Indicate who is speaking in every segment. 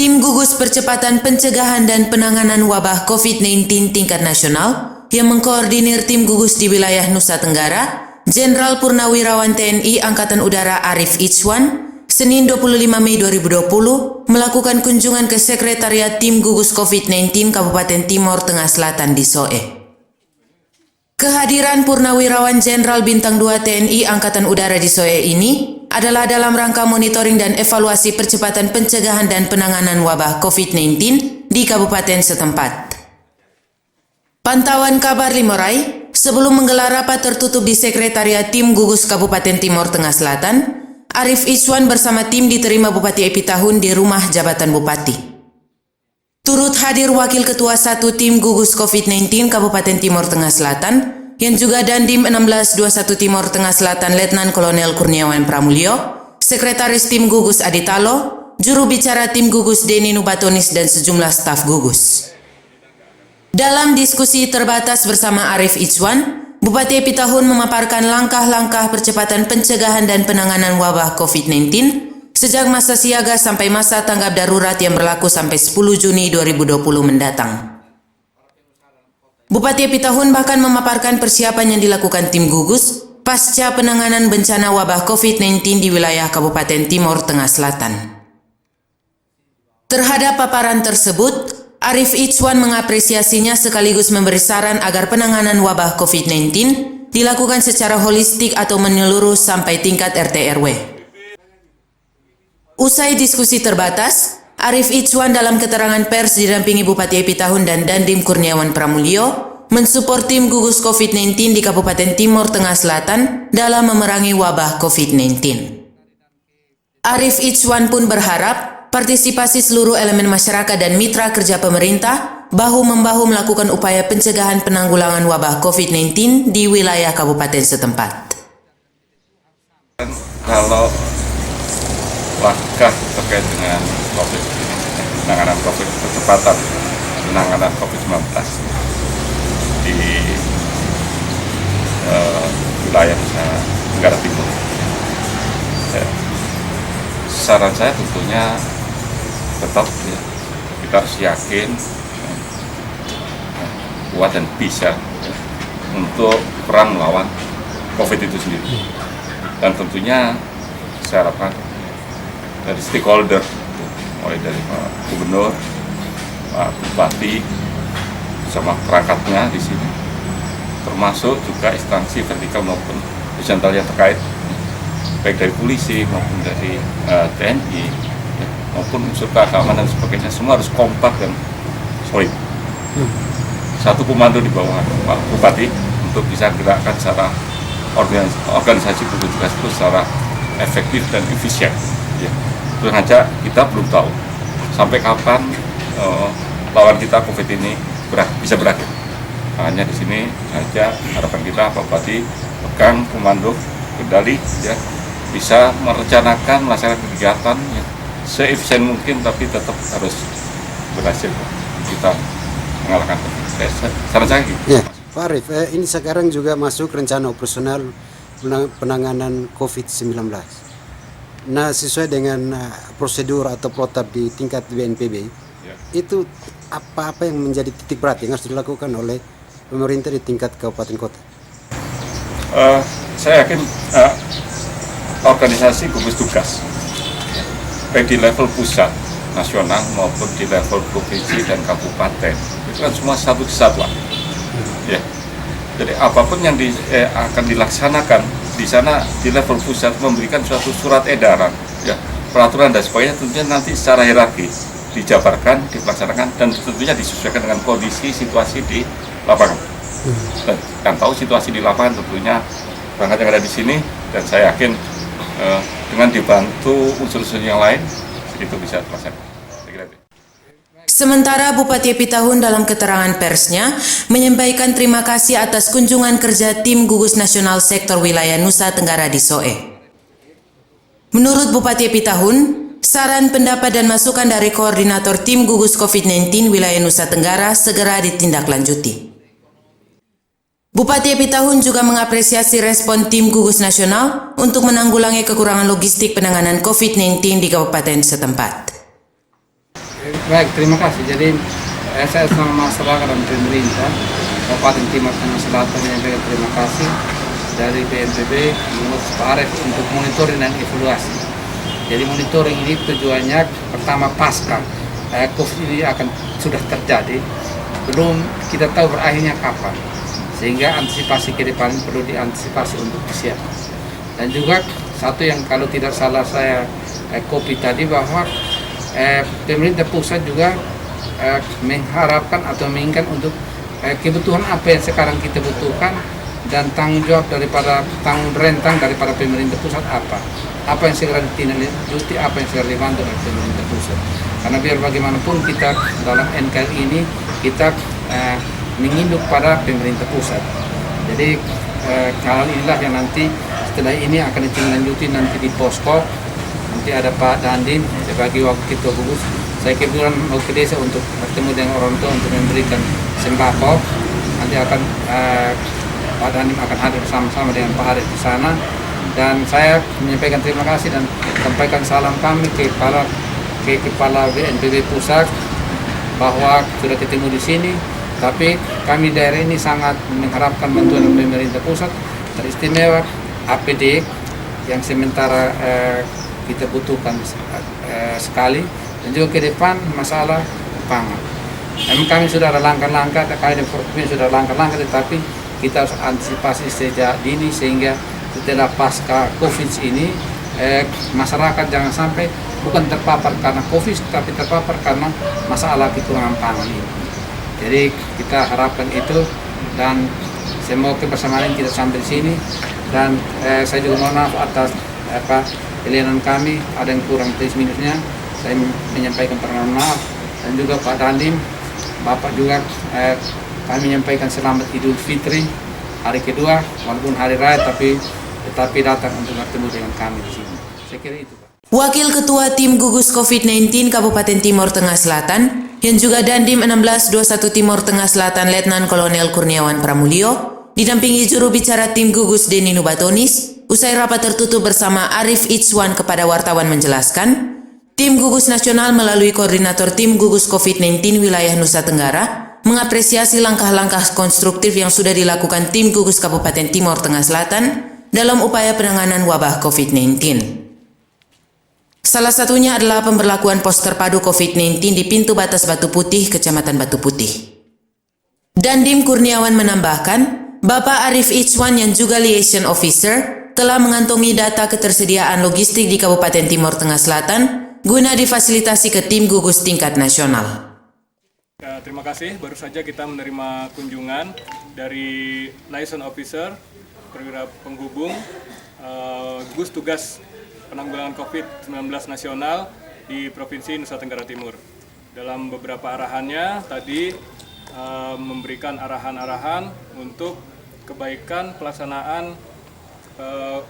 Speaker 1: Tim Gugus Percepatan Pencegahan dan Penanganan Wabah COVID-19 tingkat nasional yang mengkoordinir tim gugus di wilayah Nusa Tenggara, Jenderal Purnawirawan TNI Angkatan Udara Arif Ichwan, Senin 25 Mei 2020, melakukan kunjungan ke Sekretariat Tim Gugus COVID-19 Kabupaten Timor Tengah Selatan di Soe. Kehadiran Purnawirawan Jenderal Bintang 2 TNI Angkatan Udara di Soe ini adalah dalam rangka monitoring dan evaluasi percepatan pencegahan dan penanganan wabah COVID-19 di kabupaten setempat. Pantauan kabar Limorai, sebelum menggelar rapat tertutup di Sekretariat Tim Gugus Kabupaten Timor Tengah Selatan, Arif Ichwan bersama tim diterima Bupati Epitahun di rumah jabatan Bupati. Turut hadir Wakil Ketua 1 Tim Gugus COVID-19 Kabupaten Timor Tengah Selatan, yang juga Dandim 1621 Timor Tengah Selatan Letnan Kolonel Kurniawan Pramulyo, Sekretaris Tim Gugus Aditalo, Juru Bicara Tim Gugus Deni Nubatonis dan sejumlah staf gugus. Dalam diskusi terbatas bersama Arif Ichwan, Bupati Epitahun memaparkan langkah-langkah percepatan pencegahan dan penanganan wabah COVID-19 sejak masa siaga sampai masa tanggap darurat yang berlaku sampai 10 Juni 2020 mendatang. Bupati Epitahun bahkan memaparkan persiapan yang dilakukan tim gugus pasca penanganan bencana wabah COVID-19 di wilayah Kabupaten Timor Tengah Selatan. Terhadap paparan tersebut, Arif Ichwan mengapresiasinya sekaligus memberi saran agar penanganan wabah COVID-19 dilakukan secara holistik atau menyeluruh sampai tingkat RT/RW. Usai diskusi terbatas, Arif Ichwan dalam keterangan pers didampingi Bupati Epitahun dan Dandim Kurniawan Pramulyo mensupport tim gugus COVID-19 di Kabupaten Timor Tengah Selatan dalam memerangi wabah COVID-19. Arif Ichwan pun berharap partisipasi seluruh elemen masyarakat dan mitra kerja pemerintah bahu-membahu melakukan upaya pencegahan penanggulangan wabah COVID-19 di wilayah kabupaten setempat.
Speaker 2: Kalau langkah terkait dengan COVID, penanganan COVID, percepatan penanganan COVID-19 di wilayah Nusa Tenggara Timur, saran saya tentunya tetap ya, kita harus yakin kuat dan bisa untuk perang melawan COVID itu sendiri. Dan tentunya saya harapkan dari stakeholder, mulai dari Pak Gubernur, Pak Bupati, sama perangkatnya di sini, termasuk juga instansi vertikal maupun horizontal yang terkait, baik dari polisi maupun dari TNI maupun unsur keagamaan dan sebagainya, semua harus kompak dan solid. Satu komando di bawah Pak Bupati untuk bisa gerakkan secara organisasi gugus tugas itu secara efektif dan efisien. Ya. Terus saja kita belum tahu sampai kapan lawan kita COVID ini bisa berakhir. Hanya di sini saja harapan kita Pak Bupati pegang komando kendali, ya, bisa merencanakan melaksanakan kegiatan ya, seefisien mungkin, tapi tetap harus berhasil kita mengalahkan COVID. Saran saya gitu.
Speaker 3: Ya, Pak Arif, ini sekarang juga masuk rencana operasional penanganan COVID-19. Nah, sesuai dengan prosedur atau protap di tingkat BNPB, ya, itu apa-apa yang menjadi titik berat yang harus dilakukan oleh pemerintah di tingkat kabupaten kota?
Speaker 2: Saya yakin organisasi gugus tugas, baik di level pusat, nasional maupun di level provinsi dan kabupaten, itu kan semua satu kesatuan. Ya. Jadi apapun yang akan dilaksanakan di sana di level pusat memberikan suatu surat edaran, ya, peraturan dan sebagainya, tentunya nanti secara hierarki dijabarkan, dilaksanakan, dan tentunya disesuaikan dengan kondisi situasi di lapangan. Dan yang tahu situasi di lapangan tentunya perangkat yang ada di sini, dan saya yakin dengan dibantu unsur-unsur yang lain itu bisa terlaksana.
Speaker 1: Sementara Bupati Epitahun dalam keterangan persnya menyampaikan terima kasih atas kunjungan kerja tim gugus nasional sektor wilayah Nusa Tenggara di Soe. Menurut Bupati Epitahun, saran, pendapat dan masukan dari koordinator tim gugus COVID-19 wilayah Nusa Tenggara segera ditindaklanjuti. Bupati Epitahun juga mengapresiasi respon tim gugus nasional untuk menanggulangi kekurangan logistik penanganan COVID-19 di kabupaten setempat.
Speaker 4: Baik, terima kasih. Jadi saya sama masyarakat dan pemerintah Kabupaten Timur Tengah Selatan menyampaikan terima kasih dari BNPB menurut Pak Arief untuk monitoring dan evaluasi. Jadi monitoring ini tujuannya pertama pasca COVID ini sudah terjadi, belum kita tahu berakhirnya kapan, sehingga antisipasi ke depan perlu diantisipasi untuk disiapkan. Dan juga satu yang kalau tidak salah saya kopi tadi bahwa pemerintah pusat juga mengharapkan atau menginginkan untuk kebutuhan apa yang sekarang kita butuhkan dan tanggung jawab rentang daripada pemerintah pusat apa yang segera ditindaklanjuti, apa yang segera dibantu oleh pemerintah pusat. Karena biar bagaimanapun kita dalam NKRI ini kita menginduk pada pemerintah pusat. Jadi hal inilah yang nanti setelah ini akan ditindaklanjuti nanti di posko. Nanti ada Pak Dandim sebagai wakil ketua gugus. Saya kebetulan mau ke desa untuk bertemu dengan orang tua untuk memberikan sembako. Nanti akan Pak Dandim akan hadir bersama-sama dengan Pak Arief di sana. Dan saya menyampaikan terima kasih dan sampaikan salam kami ke kepala BNPB pusat bahwa sudah ketemu di sini. Tapi kami daerah ini sangat mengharapkan bantuan dari pemerintah pusat, teristimewa APD yang sementara kita butuhkan sekali, dan juga ke depan masalah pangan. Memang kami sudah ada langkah-langkah, kami sudah ada langkah-langkah, tetapi kita harus antisipasi sejak dini sehingga setelah pasca COVID ini masyarakat jangan sampai bukan terpapar karena COVID, tapi terpapar karena masalah kekurangan pangan ini. Jadi kita harapkan itu, dan semoga kebersamaan kita sampai di sini. Dan saya juga mohon maaf atas pilihan kami, ada yang kurang plus minusnya. Saya menyampaikan permohonan maaf, dan juga Pak Dandim, Bapak juga kami menyampaikan selamat Idul Fitri hari kedua, walaupun hari raya tetapi datang untuk bertemu dengan kami di sini. Saya kira itu, Pak.
Speaker 1: Wakil Ketua Tim Gugus COVID-19 Kabupaten Timur Tengah Selatan yang juga Dandim 1621 Timur Tengah Selatan Letnan Kolonel Kurniawan Pramulyo didampingi juru bicara Tim Gugus Denny Nubatonis. Usai rapat tertutup bersama Arief Ichwan kepada wartawan menjelaskan, Tim Gugus Nasional melalui Koordinator Tim Gugus COVID-19 Wilayah Nusa Tenggara mengapresiasi langkah-langkah konstruktif yang sudah dilakukan Tim Gugus Kabupaten Timur Tengah Selatan dalam upaya penanganan wabah COVID-19. Salah satunya adalah pemberlakuan pos terpadu COVID-19 di pintu batas Batu Putih, Kecamatan Batu Putih. Dandim Kurniawan menambahkan, Bapak Arief Ichwan yang juga Liaison Officer telah mengantongi data ketersediaan logistik di Kabupaten Timur Tengah Selatan guna difasilitasi ke tim gugus tingkat nasional.
Speaker 5: Terima kasih, baru saja kita menerima kunjungan dari Liaison Officer perwira penghubung gugus tugas penanggulangan COVID-19 nasional di Provinsi Nusa Tenggara Timur. Dalam beberapa arahannya tadi memberikan arahan-arahan untuk kebaikan pelaksanaan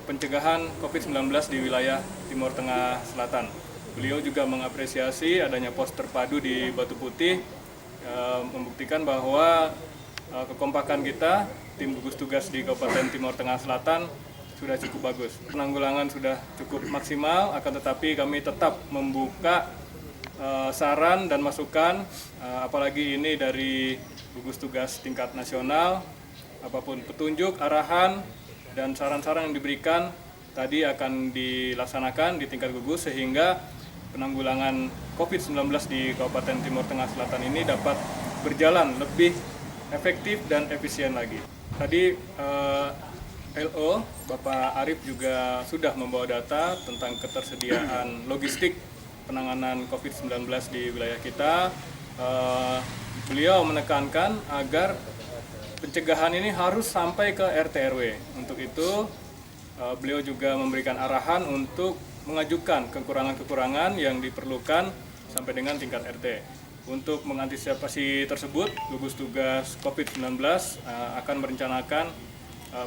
Speaker 5: pencegahan COVID-19 di wilayah Timur Tengah Selatan. Beliau juga mengapresiasi adanya pos terpadu di Batu Putih, membuktikan bahwa kekompakan kita, tim gugus tugas di Kabupaten Timur Tengah Selatan sudah cukup bagus. Penanggulangan sudah cukup maksimal, akan tetapi kami tetap membuka saran dan masukan, apalagi ini dari gugus tugas tingkat nasional, apapun petunjuk, arahan, dan saran-saran yang diberikan tadi akan dilaksanakan di tingkat gugus sehingga penanggulangan COVID-19 di Kabupaten Timur Tengah Selatan ini dapat berjalan lebih efektif dan efisien lagi. Tadi LO, Bapak Arief juga sudah membawa data tentang ketersediaan logistik penanganan COVID-19 di wilayah kita. Beliau menekankan agar pencegahan ini harus sampai ke RT RW. Untuk itu, beliau juga memberikan arahan untuk mengajukan kekurangan-kekurangan yang diperlukan sampai dengan tingkat RT. Untuk mengantisipasi tersebut, gugus tugas COVID-19 akan merencanakan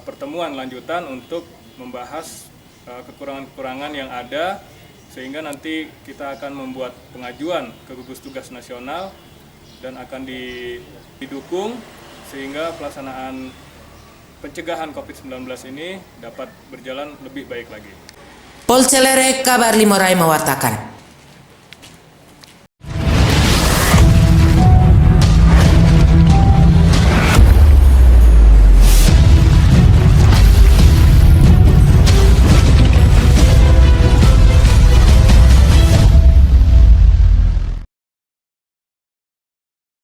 Speaker 5: pertemuan lanjutan untuk membahas kekurangan-kekurangan yang ada, sehingga nanti kita akan membuat pengajuan ke gugus tugas nasional dan akan didukung sehingga pelaksanaan pencegahan COVID-19 ini dapat berjalan lebih baik lagi.
Speaker 1: Pol Celere, Kabar Limorai mewartakan.